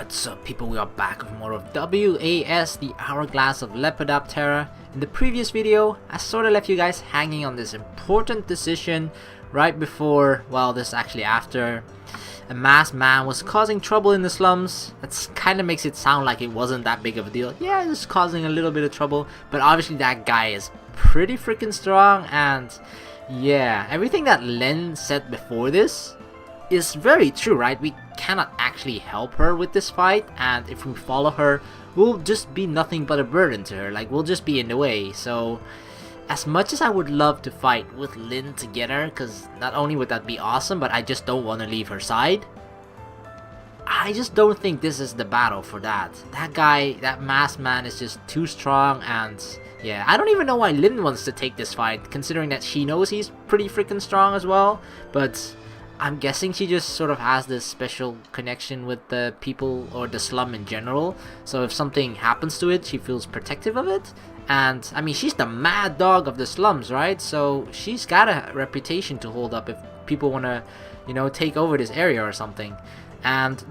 What's up, people? We are back with more of WAS, the Hourglass of Lepidoptera. In the previous video, I sort of left you guys hanging on this important decision right before, well, this actually after a masked man was causing trouble in the slums. That kind of makes it sound like it wasn't that big of a deal. Yeah, it's causing a little bit of trouble, but obviously that guy is pretty freaking strong, and yeah, everything that Lin said before this is very true, right? We cannot actually help her with this fight, and if we follow her, we'll just be nothing but a burden to her. Like, we'll just be in the way. So as much as I would love to fight with Lin together, because not only would that be awesome, but I just don't want to leave her side, I just don't think this is the battle for that. That guy, that masked man, is just too strong, and yeah, I don't even know why Lin wants to take this fight, considering that she knows he's pretty freaking strong as well. But I'm guessing she just sort of has this special connection with the people or the slum in general. So if something happens to it, she feels protective of it. And I mean, she's the mad dog of the slums, right? So she's got a reputation to hold up if people want to, you know, take over this area or something. And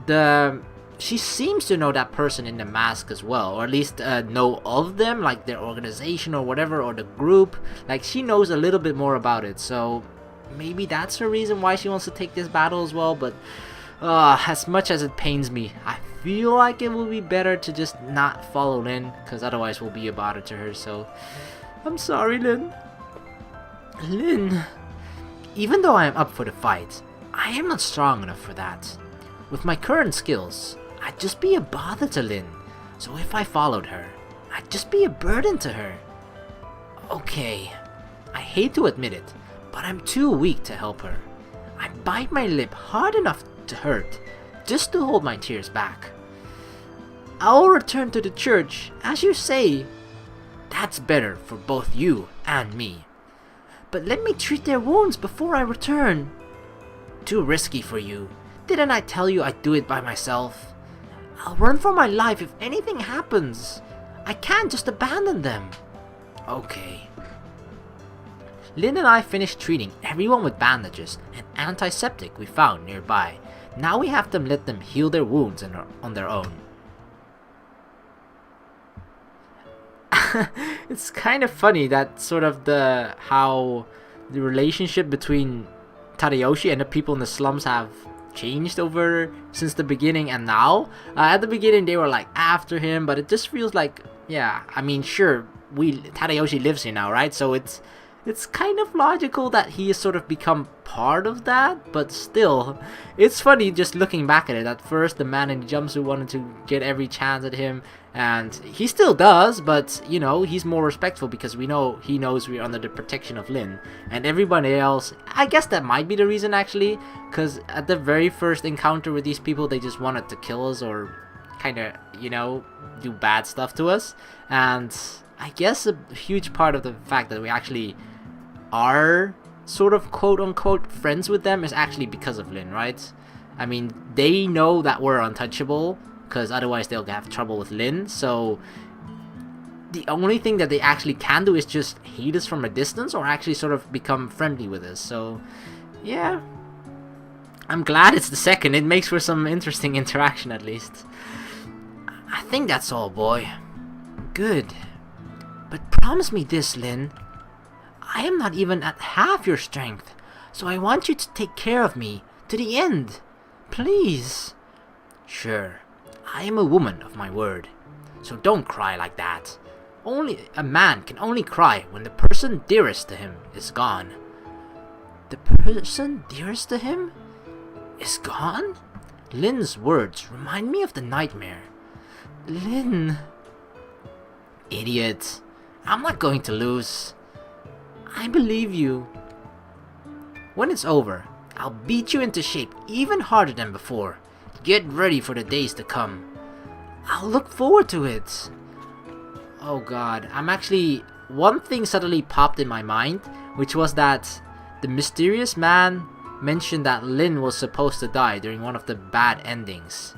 she seems to know that person in the mask as well, or at least know of them, like their organization or whatever, or the group. Like, she knows a little bit more about it. So maybe that's the reason why she wants to take this battle as well. But as much as it pains me, I feel like it will be better to just not follow Lin, because otherwise we'll be a bother to her. So I'm sorry, Lin. Even though I am up for the fight, I am not strong enough for that. With my current skills, I'd just be a bother to Lin. So if I followed her, I'd just be a burden to her. Okay, I hate to admit it, but I'm too weak to help her. I bite my lip hard enough to hurt, just to hold my tears back. I'll return to the church, as you say. That's better for both you and me. But let me treat their wounds before I return. Too risky for you. Didn't I tell you I'd do it by myself? I'll run for my life if anything happens. I can't just abandon them. Okay. Lin and I finished treating everyone with bandages and antiseptic we found nearby. Now we have to let them heal their wounds on their own. It's kind of funny that sort of how the relationship between Tadayoshi and the people in the slums have changed over since the beginning and now. At the beginning they were like after him, but it just feels like, yeah, I mean, sure, Tadayoshi lives here now, right? So it's kind of logical that he has sort of become part of that, but still, it's funny just looking back at it. At first, the man in the jumpsuit wanted to get every chance at him, and he still does, but, you know, he's more respectful because he knows we're under the protection of Lin. And everybody else, I guess that might be the reason, actually, because at the very first encounter with these people, they just wanted to kill us or kind of, you know, do bad stuff to us. And I guess a huge part of the fact that we actually are sort of quote-unquote friends with them is actually because of Lin, right? I mean, they know that we're untouchable, because otherwise they'll have trouble with Lin. So the only thing that they actually can do is just hate us from a distance, or actually sort of become friendly with us. So yeah, I'm glad it's the second. It makes for some interesting interaction, at least. I think that's all, boy. Good. But promise me this, Lin. I am not even at half your strength, so I want you to take care of me to the end. Please. Sure, I am a woman of my word, so don't cry like that. Only a man can only cry when the person dearest to him is gone. The person dearest to him is gone? Lin's words remind me of the nightmare. Lin. Idiot. I'm not going to lose. I believe you. When it's over, I'll beat you into shape even harder than before. Get ready for the days to come. I'll look forward to it. Oh god, one thing suddenly popped in my mind, which was that the mysterious man mentioned that Lin was supposed to die during one of the bad endings.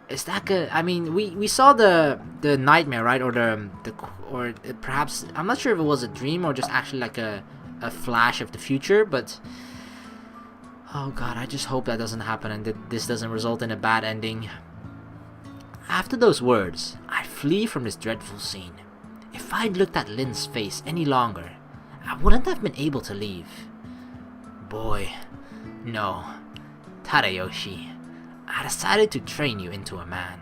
Is that good? I mean, we saw the nightmare, right? Or perhaps, I'm not sure if it was a dream or just actually like a flash of the future, but Oh god, I just hope that doesn't happen and that this doesn't result in a bad ending. After those words, I flee from this dreadful scene. If I'd looked at Lin's face any longer, I wouldn't have been able to leave. Boy, no. Tadayoshi, I decided to train you into a man.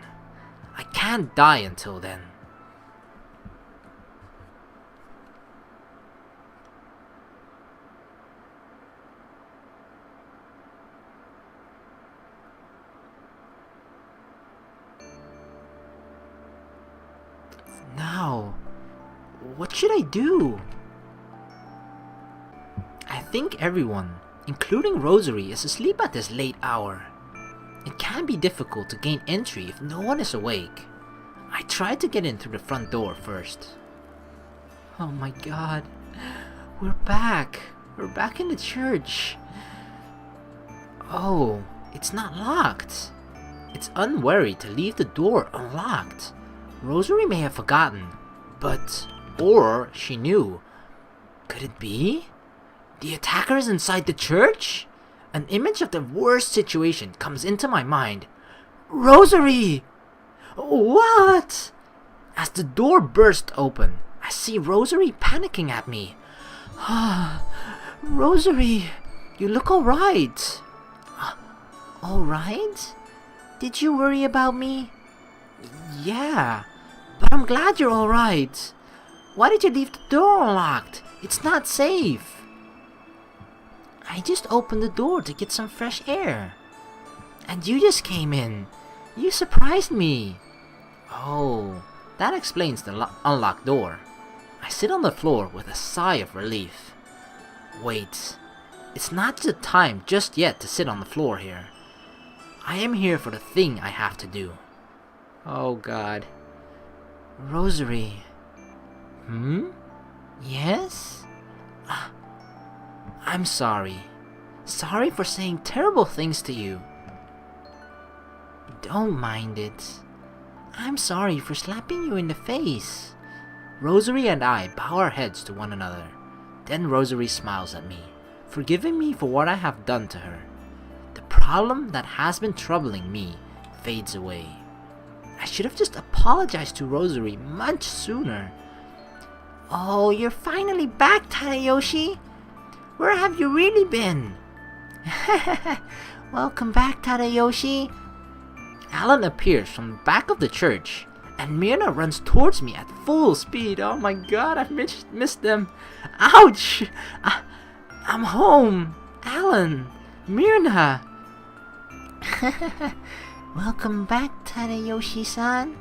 I can't die until then. Now, what should I do? I think everyone, including Rosary, is asleep at this late hour. It can be difficult to gain entry if no one is awake. I tried to get in through the front door first. Oh my god, we're back. We're back in the church. Oh, it's not locked. It's unwary to leave the door unlocked. Rosary may have forgotten, or she knew. Could it be? The attacker is inside the church? An image of the worst situation comes into my mind. Rosary! What? As the door burst open, I see Rosary panicking at me. Rosary, you look alright. Alright? Did you worry about me? Yeah, but I'm glad you're alright. Why did you leave the door unlocked? It's not safe. I just opened the door to get some fresh air. And you just came in. You surprised me. Oh, that explains the unlocked door. I sit on the floor with a sigh of relief. Wait, it's not the time just yet to sit on the floor here. I am here for the thing I have to do. Oh god. Rosary. Yes? I'm sorry. Sorry for saying terrible things to you. Don't mind it. I'm sorry for slapping you in the face. Rosary and I bow our heads to one another. Then Rosary smiles at me, forgiving me for what I have done to her. The problem that has been troubling me fades away. I should have just apologized to Rosary much sooner. Oh, you're finally back, Tadayoshi. Where have you really been? Welcome back, Tadayoshi. Alan appears from the back of the church, and Myrna runs towards me at full speed. Oh my god, I've missed them. Ouch! I'm home. Alan, Myrna. Welcome back, Tadayoshi-san.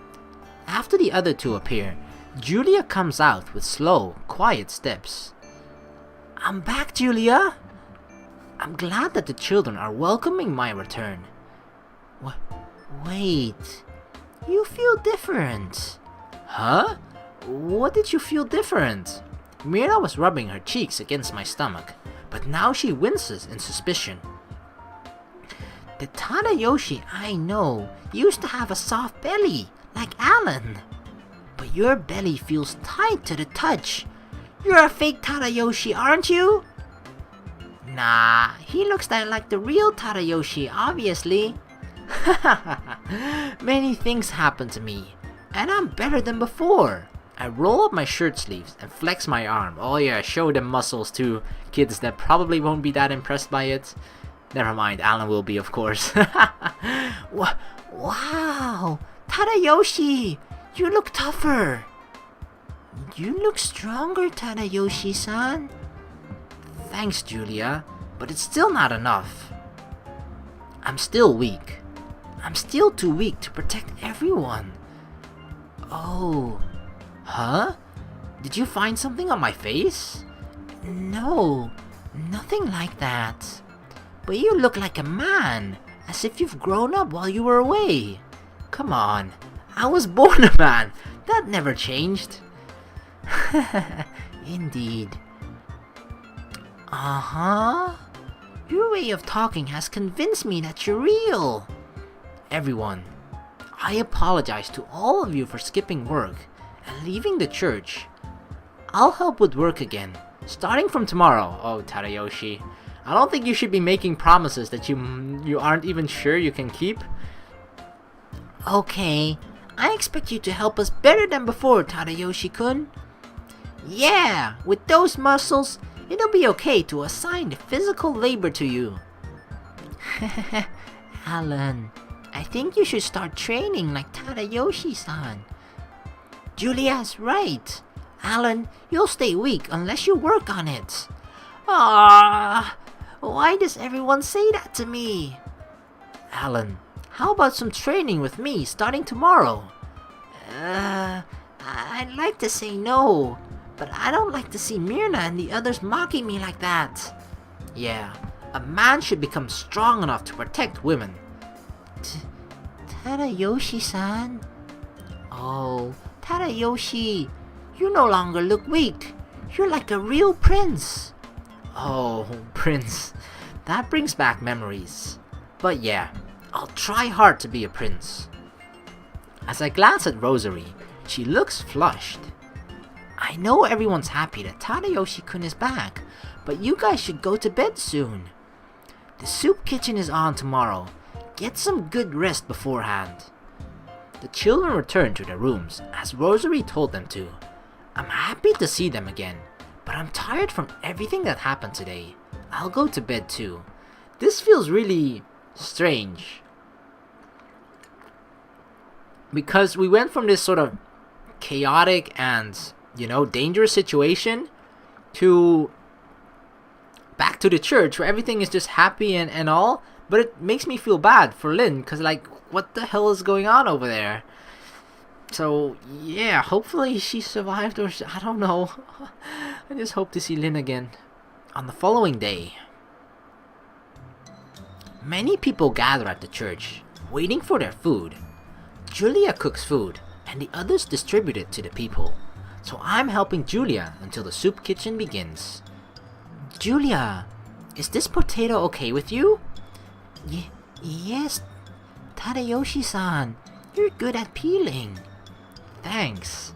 After the other two appear, Julia comes out with slow, quiet steps. I'm back, Julia. I'm glad that the children are welcoming my return. Wait, you feel different. Huh? What did you feel different? Mira was rubbing her cheeks against my stomach, but now she winces in suspicion. The Tadayoshi I know used to have a soft belly, like Alan. But your belly feels tight to the touch. You're a fake Tadayoshi, aren't you? Nah, he looks like the real Tadayoshi, obviously. Many things happen to me, and I'm better than before. I roll up my shirt sleeves and flex my arm. Oh yeah, show them muscles to kids that probably won't be that impressed by it. Never mind, Alan will be, of course. Wow, Tadayoshi, you look tougher. You look stronger, Tadayoshi-san. Thanks, Julia, but it's still not enough. I'm still weak. I'm still too weak to protect everyone. Oh, huh? Did you find something on my face? No, nothing like that. But you look like a man, as if you've grown up while you were away. Come on, I was born a man. That never changed. Indeed. Uh-huh. Your way of talking has convinced me that you're real. Everyone, I apologize to all of you for skipping work and leaving the church. I'll help with work again, starting from tomorrow. Oh, Tadayoshi, I don't think you should be making promises that you aren't even sure you can keep. Okay, I expect you to help us better than before, Tadayoshi-kun. Yeah, with those muscles, it'll be okay to assign the physical labor to you. Alan, I think you should start training like Tadayoshi-san. Julia's right. Alan, you'll stay weak unless you work on it. Ah, why does everyone say that to me? Alan, how about some training with me starting tomorrow? I'd like to say no, but I don't like to see Myrna and the others mocking me like that. Yeah, a man should become strong enough to protect women. Tadayoshi-san? Oh, Tadayoshi, you no longer look weak. You're like a real prince. Oh, Prince. That brings back memories. But yeah, I'll try hard to be a prince. As I glance at Rosary, she looks flushed. I know everyone's happy that Tadayoshi-kun is back, but you guys should go to bed soon. The soup kitchen is on tomorrow. Get some good rest beforehand. The children returned to their rooms as Rosary told them to. I'm happy to see them again, but I'm tired from everything that happened today. I'll go to bed too. This feels really strange. Because we went from this sort of chaotic and, dangerous situation to back to the church where everything is just happy and all. But it makes me feel bad for Lynn, because what the hell is going on over there? So, yeah, hopefully she survived, or I don't know. I just hope to see Lynn again. On the following day, many people gather at the church, waiting for their food. Julia cooks food, and the others distribute it to the people. So I'm helping Julia until the soup kitchen begins. Julia, is this potato okay with you? Yes, Tadayoshi-san, you're good at peeling. Thanks.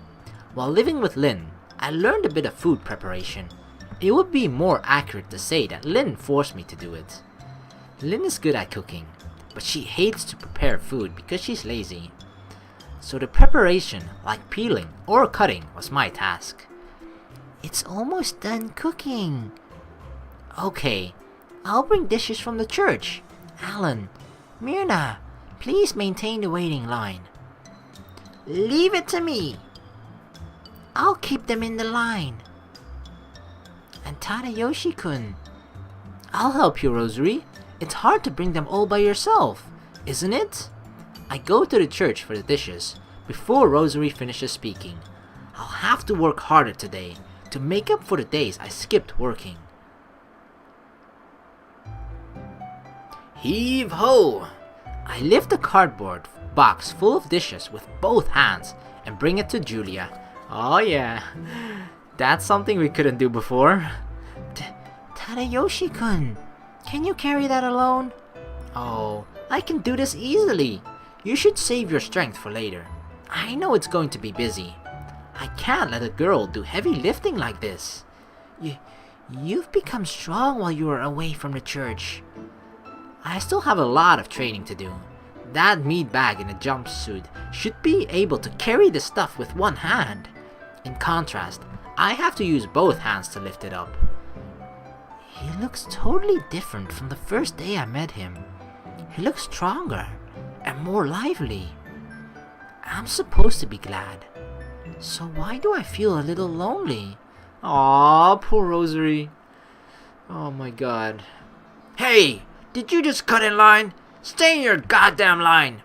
While living with Lynn, I learned a bit of food preparation. It would be more accurate to say that Lynn forced me to do it. Lynn is good at cooking, but she hates to prepare food because she's lazy. So the preparation, like peeling or cutting, was my task. It's almost done cooking. Okay, I'll bring dishes from the church. Alan, Myrna, please maintain the waiting line. Leave it to me. I'll keep them in the line. And Tadayoshi-kun, I'll help you, Rosary. It's hard to bring them all by yourself, isn't it? I go to the church for the dishes before Rosary finishes speaking. I'll have to work harder today to make up for the days I skipped working. Heave ho! I lift a cardboard box full of dishes with both hands and bring it to Julia. Oh yeah, that's something we couldn't do before. Tadayoshi-kun, can you carry that alone? Oh, I can do this easily. You should save your strength for later. I know it's going to be busy. I can't let a girl do heavy lifting like this. You've become strong while you were away from the church. I still have a lot of training to do. That meat bag in a jumpsuit should be able to carry the stuff with one hand. In contrast, I have to use both hands to lift it up. He looks totally different from the first day I met him. He looks stronger and more lively. I'm supposed to be glad. So why do I feel a little lonely? Aww, poor Rosary. Oh my god. Hey! Did you just cut in line? Stay in your goddamn line!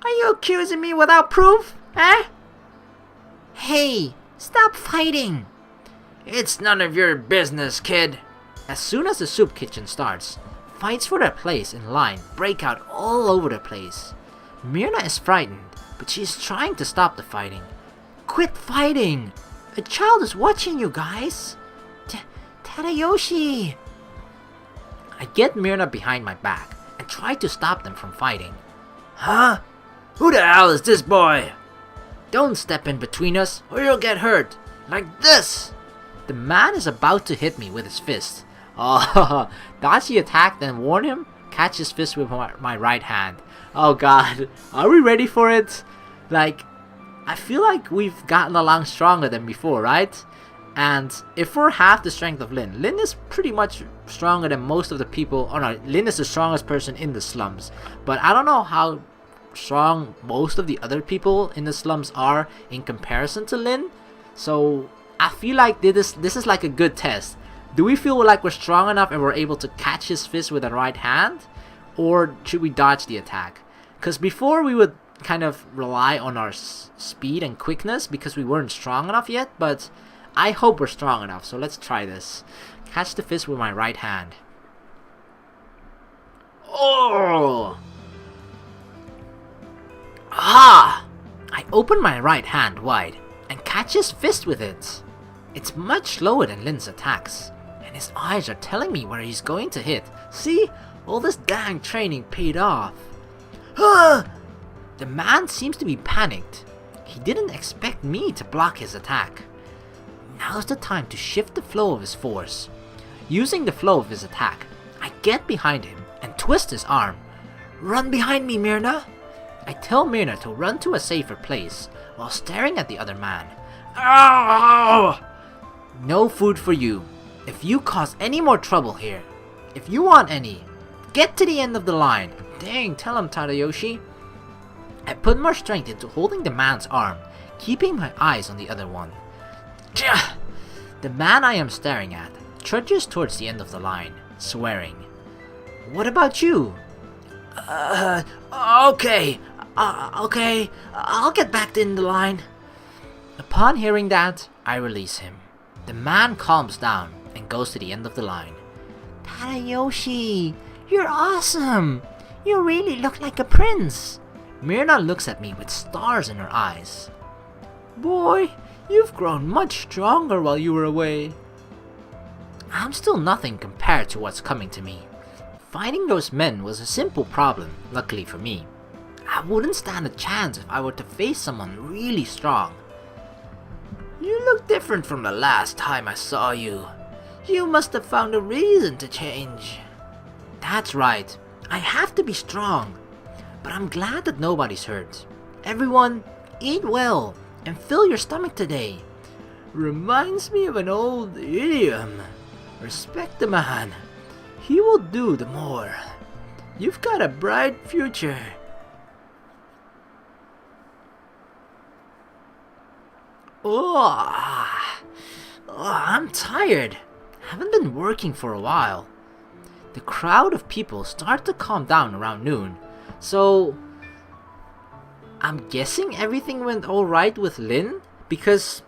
Are you accusing me without proof? Eh? Hey! Stop fighting! It's none of your business, kid! As soon as the soup kitchen starts, fights for their place in line break out all over the place. Myrna is frightened, but she is trying to stop the fighting. Quit fighting! A child is watching you guys! Tadayoshi! I get Myrna behind my back and try to stop them from fighting. Huh? Who the hell is this boy? Don't step in between us or you'll get hurt. Like this! The man is about to hit me with his fist. Oh, dodge the attack, then warn him. Catch his fist with my right hand. Oh god, are we ready for it? Like, I feel like we've gotten along stronger than before, right? And if we're half the strength of Lin is pretty much stronger than most of the people. Oh no, Lin is the strongest person in the slums. But I don't know how strong most of the other people in the slums are in comparison to Lin. So I feel like this is like a good test. Do we feel like we're strong enough and we're able to catch his fist with the right hand? Or should we dodge the attack? Because before we would kind of rely on our speed and quickness because we weren't strong enough yet. But I hope we're strong enough. So let's try this. Catch the fist with my right hand. Oh! Ah! I open my right hand wide and catch his fist with it. It's much slower than Lin's attacks. And his eyes are telling me where he's going to hit. See? All this dang training paid off. Ah! The man seems to be panicked. He didn't expect me to block his attack. Now's the time to shift the flow of his force. Using the flow of his attack, I get behind him and twist his arm. Run behind me, Myrna! I tell Myrna to run to a safer place while staring at the other man. Oh! No food for you. If you cause any more trouble here, if you want any, get to the end of the line. Dang, tell him, Tadayoshi. I put more strength into holding the man's arm, keeping my eyes on the other one. The man I am staring at trudges towards the end of the line, swearing. What about you? Okay, I'll get back in the line. Upon hearing that, I release him. The man calms down and goes to the end of the line. Tadayoshi, you're awesome. You really look like a prince. Myrna looks at me with stars in her eyes. Boy, you've grown much stronger while you were away. I'm still nothing compared to what's coming to me. Fighting those men was a simple problem, luckily for me. I wouldn't stand a chance if I were to face someone really strong. You look different from the last time I saw you. You must have found a reason to change. That's right. I have to be strong. But I'm glad that nobody's hurt. Everyone, eat well and fill your stomach today. Reminds me of an old idiom. Respect the man. He will do the more. You've got a bright future. I'm tired. Haven't been working for a while. The crowd of people start to calm down around noon. So, I'm guessing everything went alright with Lin, because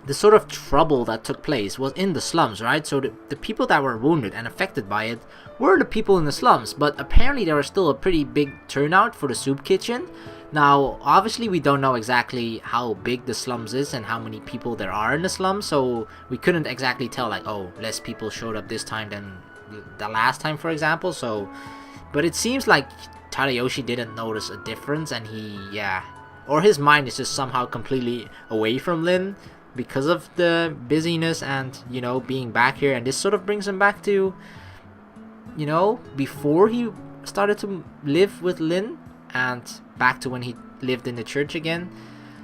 the sort of trouble that took place was in the slums, right? So the people that were wounded and affected by it were the people in the slums, but apparently there was still a pretty big turnout for the soup kitchen. Now, obviously we don't know exactly how big the slums is and how many people there are in the slums, so we couldn't exactly tell, like, oh, less people showed up this time than the last time, for example. So, but it seems like Tadayoshi didn't notice a difference, and or his mind is just somehow completely away from Lin because of the busyness and, being back here. And this sort of brings him back to, before he started to live with Lin and back to when he lived in the church again.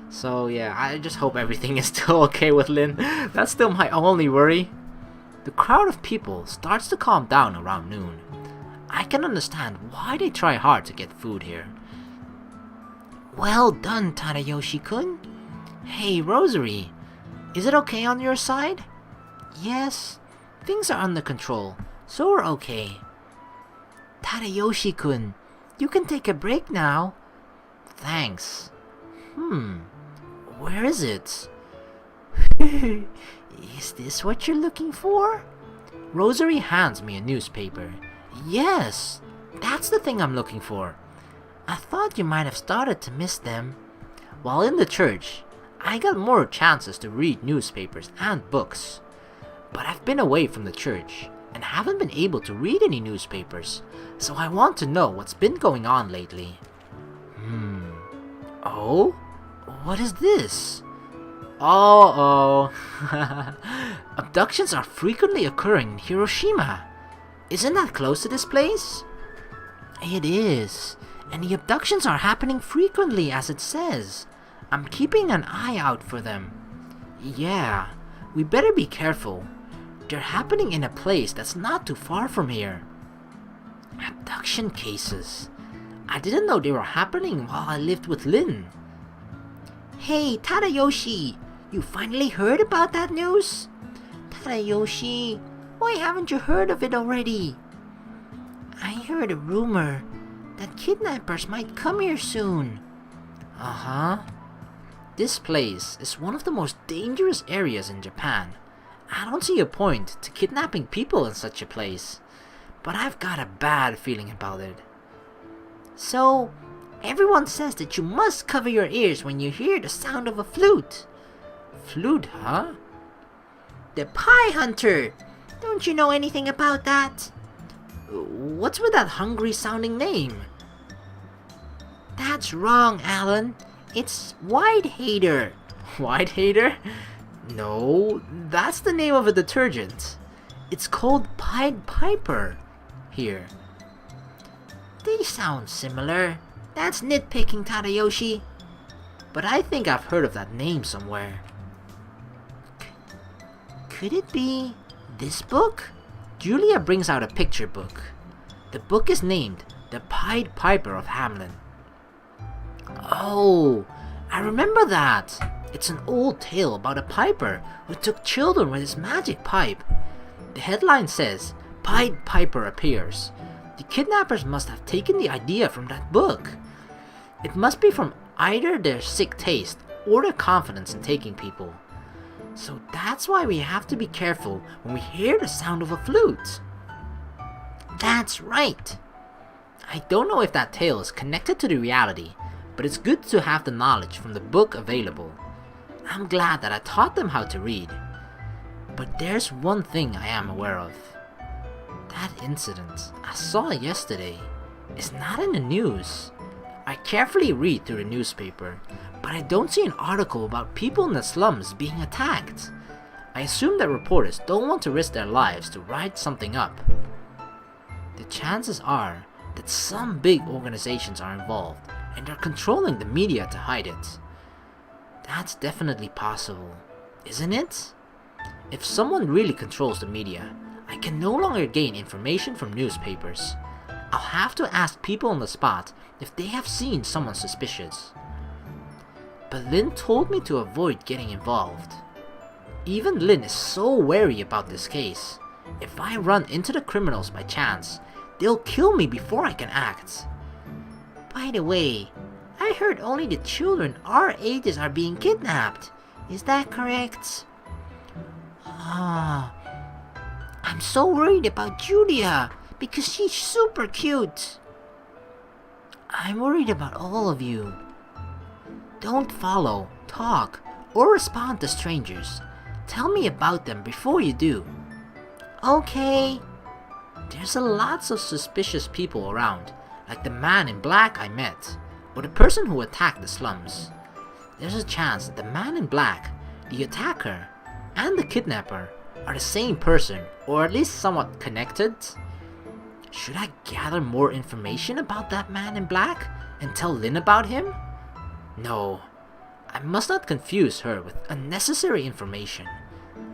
So yeah, I just hope everything is still okay with Lin. That's still my only worry. The crowd of people starts to calm down around noon. I can understand why they try hard to get food here. Well done, Tadayoshi-kun. Hey, Rosary, is it okay on your side? Yes, things are under control, so we're okay. Tadayoshi-kun, you can take a break now. Thanks. Where is it? Is this what you're looking for? Rosary hands me a newspaper. Yes, that's the thing I'm looking for. I thought you might have started to miss them. While in the church, I got more chances to read newspapers and books. But I've been away from the church and haven't been able to read any newspapers, so I want to know what's been going on lately. Oh? What is this? Oh. Abductions are frequently occurring in Hiroshima. Isn't that close to this place? It is. And the abductions are happening frequently, as it says. I'm keeping an eye out for them. Yeah, we better be careful. They're happening in a place that's not too far from here. Abduction cases. I didn't know they were happening while I lived with Lin. Hey, Tadayoshi, you finally heard about that news? Tadayoshi, why haven't you heard of it already? I heard a rumor that kidnappers might come here soon. Uh-huh. This place is one of the most dangerous areas in Japan. I don't see a point to kidnapping people in such a place, but I've got a bad feeling about it. So, everyone says that you must cover your ears when you hear the sound of a flute. Flute, huh? The Pie Hunter! Don't you know anything about that? What's with that hungry sounding name? That's wrong, Alan. It's White Hater. White Hater? No, that's the name of a detergent. It's called Pied Piper here. They sound similar. That's nitpicking, Tadayoshi. But I think I've heard of that name somewhere. Could it be this book? Julia brings out a picture book. The book is named The Pied Piper of Hamelin. Oh, I remember that. It's an old tale about a piper who took children with his magic pipe. The headline says, Pied Piper appears. The kidnappers must have taken the idea from that book. It must be from either their sick taste or their confidence in taking people. So that's why we have to be careful when we hear the sound of a flute. That's right. I don't know if that tale is connected to the reality, but it's good to have the knowledge from the book available. I'm glad that I taught them how to read. But there's one thing I am aware of. That incident I saw yesterday is not in the news. I carefully read through the newspaper, but I don't see an article about people in the slums being attacked. I assume that reporters don't want to risk their lives to write something up. The chances are that some big organizations are involved and they're controlling the media to hide it. That's definitely possible, isn't it? If someone really controls the media, I can no longer gain information from newspapers. I'll have to ask people on the spot if they have seen someone suspicious. But Lin told me to avoid getting involved. Even Lin is so wary about this case. If I run into the criminals by chance, they'll kill me before I can act. By the way, I heard only the children our ages are being kidnapped. Is that correct? I'm so worried about Julia because she's super cute. I'm worried about all of you. Don't follow, talk, or respond to strangers. Tell me about them before you do. Okay. There's lots of suspicious people around, like the man in black I met, or the person who attacked the slums. There's a chance that the man in black, the attacker, and the kidnapper are the same person, or at least somewhat connected. Should I gather more information about that man in black and tell Lin about him? No, I must not confuse her with unnecessary information.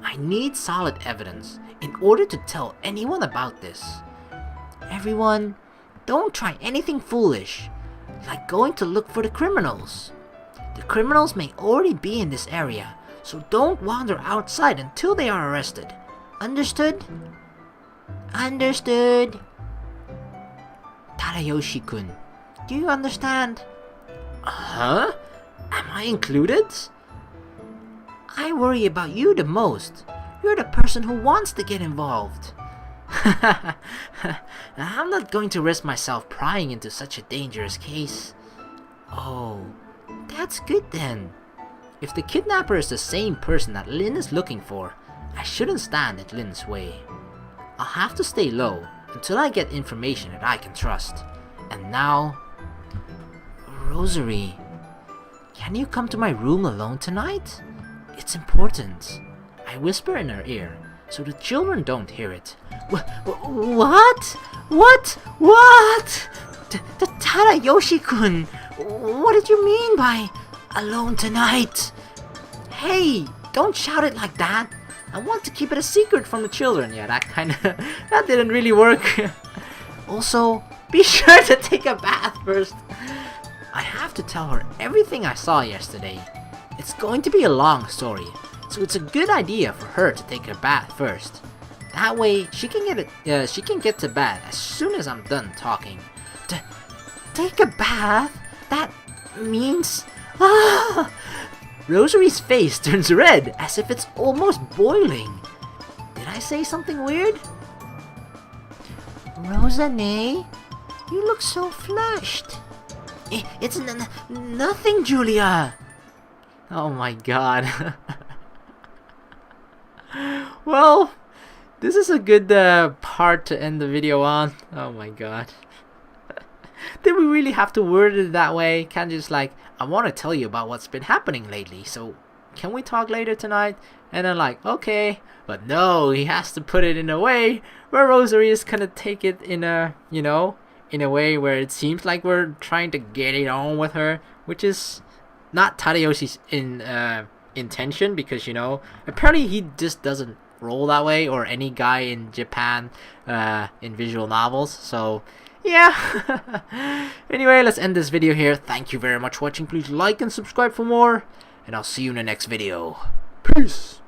I need solid evidence in order to tell anyone about this. Everyone, don't try anything foolish, like going to look for the criminals. The criminals may already be in this area, so don't wander outside until they are arrested. Understood? Understood. Tadayoshi-kun, do you understand? Huh? Am I included? I worry about you the most. You're the person who wants to get involved. I'm not going to risk myself prying into such a dangerous case. Oh, that's good then. If the kidnapper is the same person that Lin is looking for, I shouldn't stand in Lin's way. I'll have to stay low until I get information that I can trust. And now... Rosary, can you come to my room alone tonight? It's important. I whisper in her ear, so the children don't hear it. What? What? Tadayoshi-kun, what did you mean by alone tonight? Hey, don't shout it like that. I want to keep it a secret from the children. Yeah, that didn't really work. Also, be sure to take a bath first. I have to tell her everything I saw yesterday. It's going to be a long story, so it's a good idea for her to take a bath first. That way, she can get to bed as soon as I'm done talking. Take a bath? That means... Rosary's face turns red, as if it's almost boiling. Did I say something weird? Rosane, you look so flushed. It's nothing, Julia. Oh my god. Well, this is a good part to end the video on. Oh my god. Did we really have to word it that way? Can't just like, I want to tell you about what's been happening lately, so can we talk later tonight? And then like, okay. But no, he has to put it in a way where Rosary is gonna take it in a, you know, in a way where it seems like we're trying to get it on with her, which is not Tadayoshi's intention, because, you know, apparently he just doesn't roll that way, or any guy in Japan in visual novels. So yeah. Anyway, let's end this video here. Thank you very much for watching. Please like and subscribe for more, and I'll see you in the next video. Peace.